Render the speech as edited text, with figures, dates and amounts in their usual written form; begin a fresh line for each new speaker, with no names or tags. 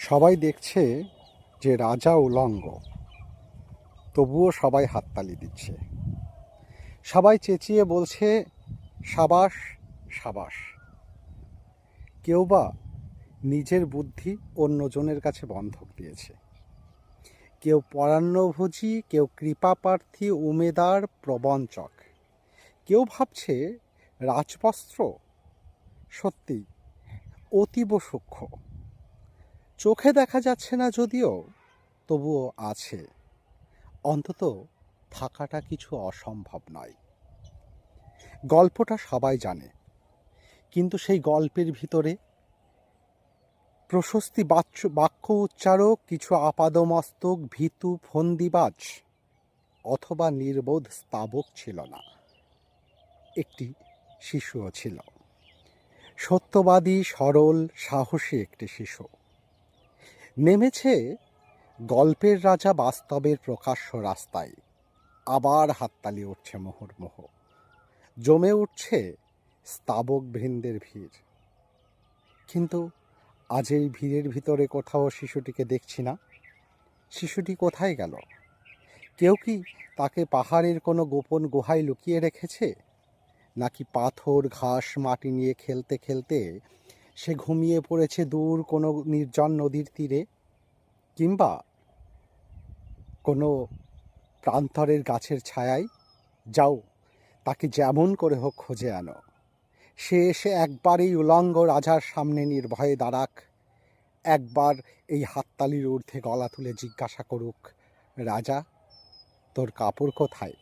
সবাই দেখছে যে রাজা উলঙ্গ, তবুও সবাই হাততালি দিচ্ছে। সবাই চেঁচিয়ে বলছে সাবাস সাবাস। কেউ বা নিজের বুদ্ধি অন্যজনের কাছে বন্ধক দিয়েছে। কেউ পরান্নভোজী, কেউ কৃপাপ্রার্থী উমেদার প্রবঞ্চক, কেউ ভাবছে রাজবস্ত্র সত্যি অতীব সূক্ষ্ম, চোখে দেখা যাচ্ছে না যদিও, তবুও আছে। অন্তত থাকাটা কিছু অসম্ভব নয়। গল্পটা সবাই জানে, কিন্তু সেই গল্পের ভিতরে প্রশস্তি বাক্য উচ্চারক কিছু আপাদমস্তক ভীতু ফন্দিবাজ অথবা নির্বোধ স্তাবক ছিল না। একটি শিশুও ছিল, সত্যবাদী, সরল, সাহসী একটি শিশু। নেমেছে গল্পের রাজা বাস্তবের প্রকাশ্য রাস্তায়। আবার হাততালি উঠছে মুহুর্মুহু, জমে উঠছে স্তাবক বৃন্দের ভিড়। কিন্তু আজ এই ভিড়ের ভিতরে কোথাও শিশুটিকে দেখছি না। শিশুটি কোথায় গেল? কেউ কি তাকে পাহাড়ের কোনো গোপন গুহায় লুকিয়ে রেখেছে? নাকি পাথর, ঘাস, মাটি নিয়ে খেলতে খেলতে সে ঘুমিয়ে পড়েছে দূর কোনো নির্জন নদীর তীরে, কিংবা কোনো প্রান্তরের গাছের ছায়ায়? যাও, তাকে যেমন করে হোক খুঁজে আনো। সে এসে একবার এই উলঙ্গ রাজার সামনে নির্ভয়ে দাঁড়াক, একবার এই হাততালির ঊর্ধ্বে গলা তুলে জিজ্ঞাসা করুক, রাজা, তোর কাপড় কোথায়?